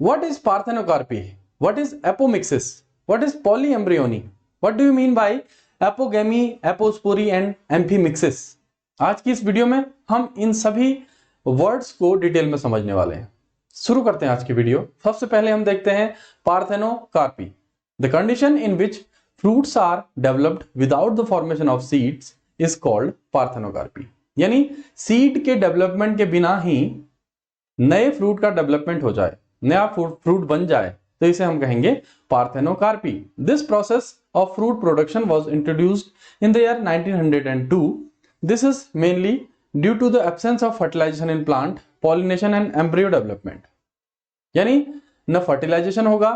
What is parthenocarpy? What is apomixis? What is polyembryony? What do you mean by apogamy, apospory and amphimixis? आज की इस video में हम इन सभी words को डिटेल में समझने वाले हैं। शुरू करते हैं आज की वीडियो। सबसे पहले हम देखते हैं parthenocarpy, the condition in which fruits are developed without the formation of seeds is called parthenocarpy. यानी सीड के डेवलपमेंट के बिना ही नए फ्रूट का डेवलपमेंट हो जाए, नया फ्रूट बन जाए, तो इसे हम कहेंगे parthenocarpy. This process of fruit production was introduced in the year 1902। This is mainly due to the absence of fertilisation in plant, pollination and embryo development. यानी न फर्टिलाइजेशन होगा,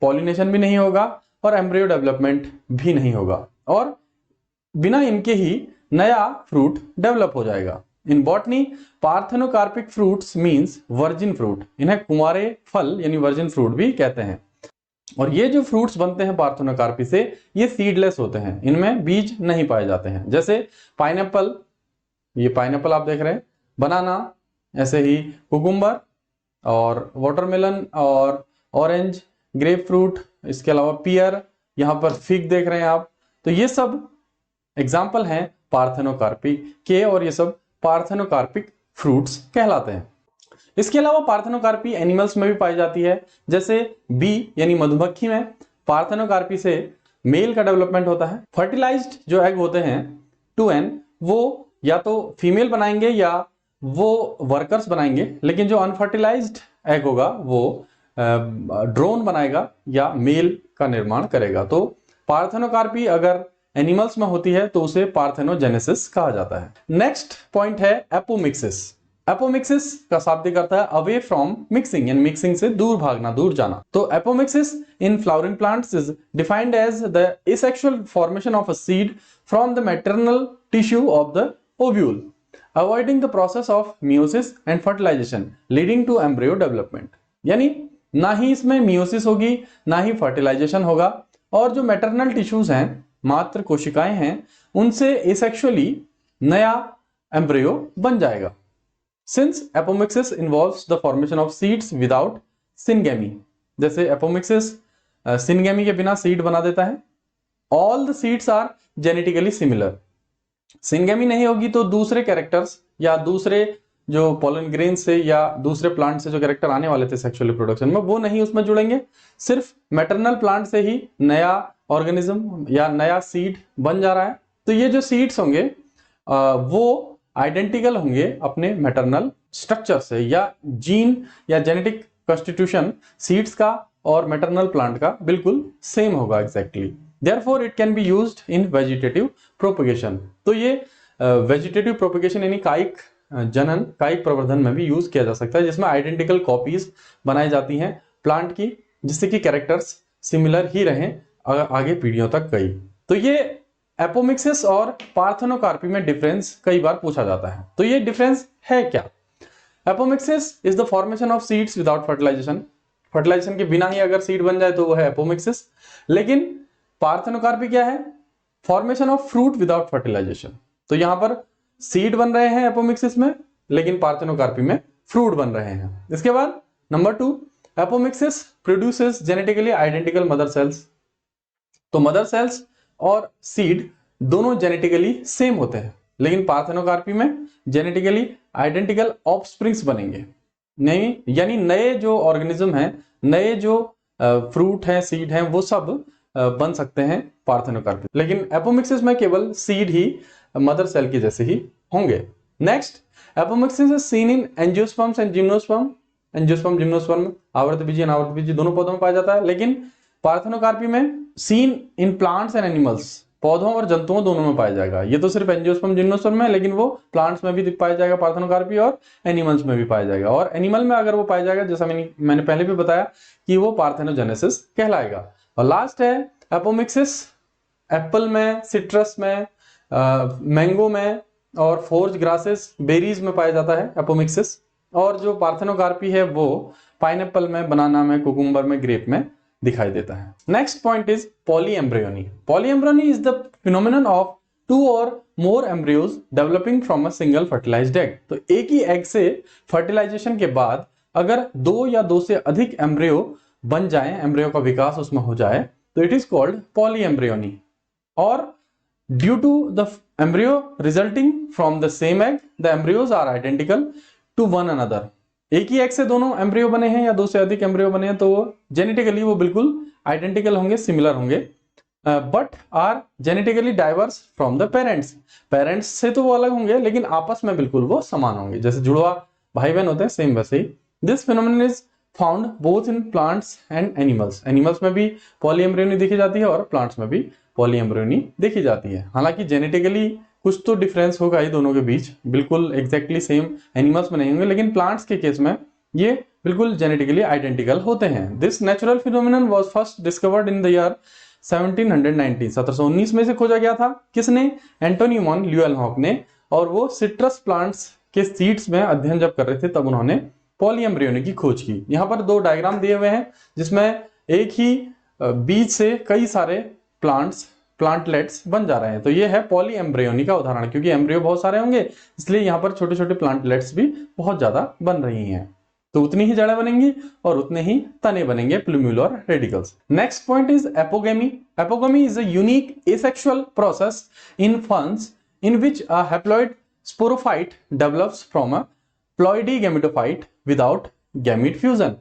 पॉलिनेशन भी नहीं होगा और एम्ब्रियो डेवलपमेंट भी नहीं होगा, और बिना इनके ही नया फ्रूट डेवलप हो जाएगा। In botany parthenocarpic fruits means virgin fruit. इन्हें कुंवारे फल यानी वर्जिन फ्रूट भी कहते हैं। और ये जो फ्रूट्स बनते हैं पार्थेनोकार्पी से, ये सीडलेस होते हैं, इनमें बीज नहीं पाए जाते हैं। जैसे पाइनएप्पल, ये पाइनएप्पल आप देख रहे हैं, बनाना, ऐसे ही कुकुम्बर और वाटरमेलन और ऑरेंज, ग्रेप फ्रूट, इसके अलावा पियर, यहां पर फिग देख रहे हैं आप। तो ये सब एग्जाम्पल हैं पार्थेनोकार्पी के, और ये सब पार्थेनोकार्पिक फ्रूट्स कहलाते हैं। इसके अलावा पार्थेनोकार्पी एनिमल्स में भी पाई जाती है। जैसे बी यानी मधुमक्खी में पार्थेनोकार्पी से मेल का डेवलपमेंट होता है। फर्टिलाइज्ड जो एग होते हैं 2n, वो या तो फीमेल बनाएंगे या वो वर्कर्स बनाएंगे, लेकिन जो अनफर्टिलाइज्ड एग होगा वो ड्रोन बनाएगा या मेल का निर्माण करेगा। तो पार्थेनोकार्पी अगर एनिमल्स में होती है तो उसे पार्थेनोजेनेसिस कहा जाता है। नेक्स्ट पॉइंट है एपोमिक्सिस। एपोमिक्सिस का शाब्दिक अर्थ है अवे फ्रॉम मिक्सिंग, यानी मिक्सिंग से दूर भागना, दूर जाना। तो apomixis in flowering plants is defined as the asexual formation of a seed from the maternal tissue of the ovule, avoiding the process of meiosis and fertilisation leading to embryo development. यानी ना ही इसमें meiosis होगी, ना ही fertilisation होगा, और जो maternal tissues हैं, मात्र कोशिकाएं हैं, उनसे एसेक्सुअली नया एम्ब्रियो बन जाएगा। Since apomixis involves the formation of seeds without syngamy, जैसे एपोमिक्सिस सिनगेमी के बिना सीड बना देता है। All the seeds are genetically similar. Syngamy नहीं होगी तो दूसरे कैरेक्टर्स या दूसरे जो पॉलन ग्रेन से या दूसरे प्लांट से जो कैरेक्टर आने वाले थे सेक्सुअल रिप्रोडक्शन में, वो नहीं उसमें जुड़ेंगे। सिर्फ मैटरनल प्लांट से ही नया ऑर्गेनिज्म या नया सीड बन जा रहा है। तो ये जो सीड्स होंगे वो आइडेंटिकल होंगे अपने मैटरनल स्ट्रक्चर से, या जीन या जेनेटिक कॉन्स्टिट्यूशन सीड्स का और मैटरनल प्लांट का बिल्कुल सेम होगा exactly. Therefore it can be used in vegetative propagation. तो ये वेजिटेटिव प्रोपगेशन यानी कायिक जनन, कायिक प्रवर्धन में भी यूज किया जा सकता है, जिसमें आइडेंटिकल कॉपीज बनाई जाती हैं प्लांट की, जिससे कि कैरेक्टर्स सिमिलर ही रहें आगे पीढ़ियों तक गई। तो ये एपोमिक्सिस और पार्थेनोकार्पी में डिफरेंस कई बार पूछा जाता है। तो ये डिफरेंस है क्या? Apomixis is the formation of seeds without fertilisation. Fertilisation के बिना ही अगर सीड बन जाए तो वो है एपोमिक्सिस। लेकिन पार्थेनोकार्पी क्या है? Formation of fruit without fertilisation. तो यहां पर सीड बन रहे हैं एपोमिक्सिस में, लेकिन पार्थेनोकार्पी में फ्रूट बन रहे हैं। इसके बाद number 2, apomixis produces genetically identical mother cells. तो मदर सेल्स और सीड दोनों जेनेटिकली सेम होते हैं, लेकिन पार्थेनोकार्पी में जेनेटिकली आइडेंटिकल ऑफस्प्रिंग्स बनेंगे। नहीं, यानी नए जो ऑर्गेनिज्म हैं, नए जो फ्रूट हैं, सीड हैं, वो सब बन सकते हैं पार्थेनोकार्पी। लेकिन एपोमिक्सिस में केवल सीड ही मदर सेल के जैसे ही होंगे। Next, apomixis is seen in angiosperms and gymnosperm. Angiosperm, gymnosperm आवृतबीजी, अनावृतबीजी दोनों पौधों में पाया जाता है। लेकिन पार्थेनोकार्पी में seen in plants and animals, पौधों और जंतुओं दोनों में पाया जाएगा। ये तो सिर्फ एंजियोस्पर्म, जिम्नोस्पर्म में, लेकिन वो प्लांट्स में भी पाया जाएगा पार्थेनोकार्पी, और एनिमल्स में भी पाया जाएगा। और एनिमल में अगर वो पाया जाएगा, जैसा मैंने पहले भी बताया, कि वो पार्थेनोजेनेसिस कहलाएगा। और लास्ट है एपोमिक्सिस एप्पल में, सिट्रस में, मैंगो में और फोर्ज ग्रासेस, बेरीज में पाया जाता है एपोमिक्सिस। और जो पार्थेनोकार्पी है वो पाइनएप्पल में, बनाना में, कुकुम्बर में, ग्रेप में दिखाई देता है। Next point is polyembryony. Polyembryony is the phenomenon of 2 or more embryos developing from a single fertilized egg। तो एक ही एग से फर्टिलाइजेशन के बाद अगर 2 या 2 से अधिक एम्ब्रियो बन जाएं, एम्ब्रियो का विकास उसमें हो जाए, तो इट इज कॉल्ड पॉलीएम्ब्रियोनी। और due to the embryo resulting from the same egg, the embryos are identical to one another. एक ही एग से दोनों एम्ब्रियो बने हैं या 2 से अधिक एम्ब्रियो बने हैं, तो जेनेटिकली वो बिल्कुल आइडेंटिकल होंगे, सिमिलर होंगे, but are genetically diverse from the parents. Parents से तो वो अलग होंगे, लेकिन आपस में बिल्कुल वो समान होंगे, जैसे जुड़वा भाई बहन होते हैं, सेम वैसे ही। This phenomenon is found both in plants and animals. Animals में भी पॉलीएम्ब्रियोनी देखी जाती है और प्लांट्स में भी पॉलीएम्ब्रियोनी देखी जाती है। हालांकि जेनेटिकली कुछ तो डिफरेंस होगा ही दोनों के बीच, बिल्कुल एग्जैक्टली सेम एनिमल्स में नहीं होंगे, लेकिन प्लांट्स के केस में ये बिल्कुल जेनेटिकली आइडेंटिकल होते हैं। This natural phenomenon was first discovered in the year 1719। 1719 में से खोजा गया था। किसने? एंटोनी वॉन ल्यूएनहॉक ने। और वो सिट्रस प्लांट्स के सीड्स में अध्ययन जब कर रहे थे तब उन्होंने पॉलीएम्ब्रियोनी की खोज की। यहाँ पर 2 डायग्राम दिए हुए हैं जिसमें एक ही बीज से कई सारे प्लांटलेट्स बन जा रहे हैं। तो ये है पॉलीएम्ब्रियोनी का उदाहरण, क्योंकि एम्ब्रियो बहुत सारे होंगे इसलिए यहाँ पर छोटे छोटे प्लांटलेट्स भी बहुत ज्यादा बन रही हैं। तो उतनी ही जड़ें बनेंगी और उतने ही तने बनेंगे, प्लूम्यूल और radicals. Next point is apogamy. Apogamy is a unique asexual process in ferns in which a haploid sporophyte develops from a ploidy gametophyte without gamete fusion।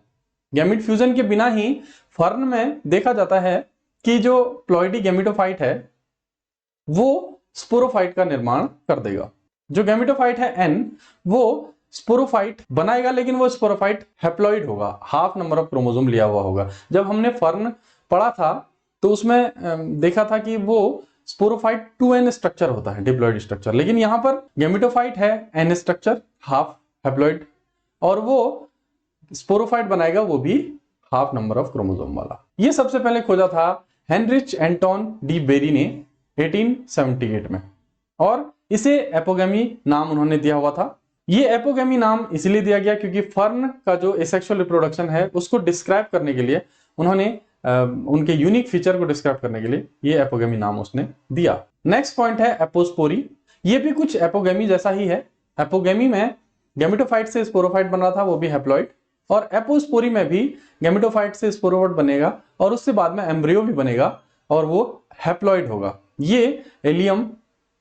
Gamete fusion के बिना ही फर्न में देखा जाता है कि जो प्लॉइडी गैमेटोफाइट है वो स्पोरोफाइट का निर्माण कर देगा। जो गैमेटोफाइट है एन, वो स्पोरोफाइट बनाएगा, लेकिन वो स्पोरोफाइट हैप्लॉइड होगा, हाफ नंबर ऑफ क्रोमोसोम लिया हुआ होगा। जब हमने फर्न पढ़ा था तो उसमें देखा था कि वो स्पोरोफाइट 2n स्ट्रक्चर होता है, डिप्लॉइड स्ट्रक्चर, लेकिन यहां पर गैमेटोफाइट है n स्ट्रक्चर, हाफ हैप्लॉइड, और वो स्पोरोफाइट बनाएगा वो भी हाफ नंबर ऑफ क्रोमोसोम वाला। ये सबसे पहले खोजा था हेनरिच एंटोन डी बेरी ने 1878 में, और इसे एपोगेमी नाम उन्होंने दिया हुआ था। ये एपोगेमी नाम इसलिए दिया गया क्योंकि फर्न का जो एसेक्सुअल रिप्रोडक्शन है उसको डिस्क्राइब करने के लिए उन्होंने उनके यूनिक फीचर को डिस्क्राइब करने के लिए ये एपोगेमी नाम उसने दिया। नेक्स्ट पॉइंट है एपोस्पोरी। ये भी कुछ एपोगेमी जैसा ही है। एपोगेमी में गैमेटोफाइट से स्पोरोफाइट बन रहा था, वो भी हैप्लॉइड, और एपोस्पोरी में भी गैमेटोफाइट से स्पोरोफाइट बनेगा और उससे बाद में एम्ब्रियो भी बनेगा और वो हैप्लॉइड होगा। ये एलियम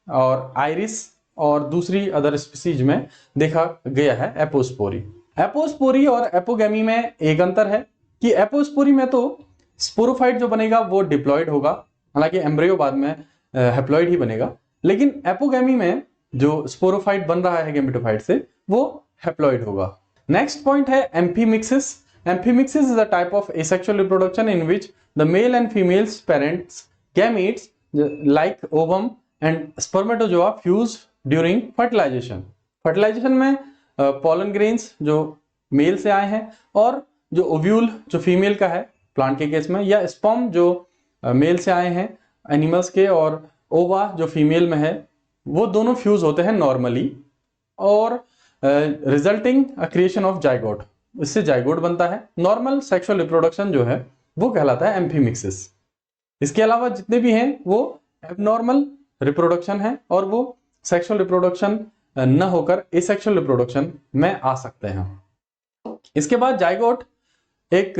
और आइरिस और दूसरी अदर स्पीसीज में देखा गया है एपोस्पोरी। एपोस्पोरी और एपोगेमी में एक अंतर है कि एपोस्पोरी में तो स्पोरोफाइट जो बनेगा वो डिप्लॉइड होगा, हालांकि एम्ब्रियो बाद में हैप्लॉइड ही बनेगा, लेकिन एपोगेमी में जो स्पोरोफाइट बन रहा है गैमेटोफाइट से वो हैप्लॉइड होगा। नेक्स्ट पॉइंट है amphimixis. Amphimixis is a type of asexual reproduction in which the male and females parents gametes like ovum and spermatozoa fuse during fertilisation. Fertilisation में पॉलन ग्रेन्स जो male से आए हैं और जो ओव्यूल जो फीमेल का है प्लांट के केस में, या स्पर्म जो मेल से आए हैं एनिमल्स के, और ओवा जो फीमेल में है, वो दोनों फ्यूज होते हैं नॉर्मली और रिजल्टिंग क्रिएशन ऑफ जाइगोट, इससे जाइगोट बनता है। नॉर्मल सेक्सुअल रिप्रोडक्शन जो है वो कहलाता है एम्फीमिक्सिस। इसके अलावा जितने भी हैं वो एबनॉर्मल रिप्रोडक्शन है और वो सेक्सुअल रिप्रोडक्शन न होकर एसेक्सुअल रिप्रोडक्शन में आ सकते हैं। इसके बाद जाइगोट एक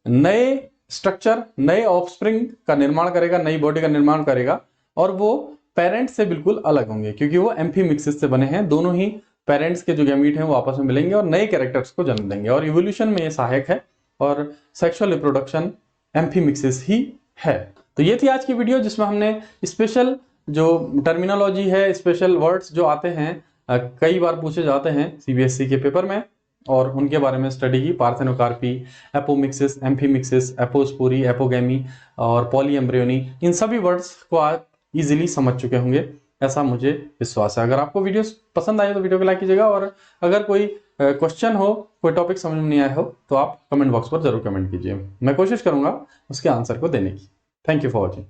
नए स्ट्रक्चर, नए ऑफस्प्रिंग का निर्माण करेगा, नई बॉडी का निर्माण करेगा, और वो पेरेंट्स से बिल्कुल अलग होंगे क्योंकि वो एम्फीमिक्सिस से बने हैं। दोनों ही पेरेंट्स के जो गैमीट हैं वो आपस में मिलेंगे और नए कैरेक्टर्स को जन्म देंगे, और इवोल्यूशन में ये सहायक है, और सेक्सुअल रिप्रोडक्शन एम्फीमिक्सिस ही है। तो ये थी आज की वीडियो जिसमें हमने स्पेशल जो टर्मिनोलॉजी है, स्पेशल वर्ड्स जो आते हैं, कई बार पूछे जाते हैं सीबीएसई के पेपर में, और उनके बारे में स्टडी की। Parthenocarpy, apomixis, amphimixis, apospory, apogamy और पॉलीएम्ब्रियोनी, इन सभी वर्ड्स को आप इजीली समझ चुके होंगे, ऐसा मुझे विश्वास है। अगर आपको वीडियो पसंद आए तो वीडियो को लाइक कीजिएगा, और अगर कोई क्वेश्चन हो, कोई टॉपिक समझ में नहीं आया हो तो आप कमेंट बॉक्स पर जरूर कमेंट कीजिए। मैं कोशिश करूंगा उसके आंसर को देने की। Thank you for watching.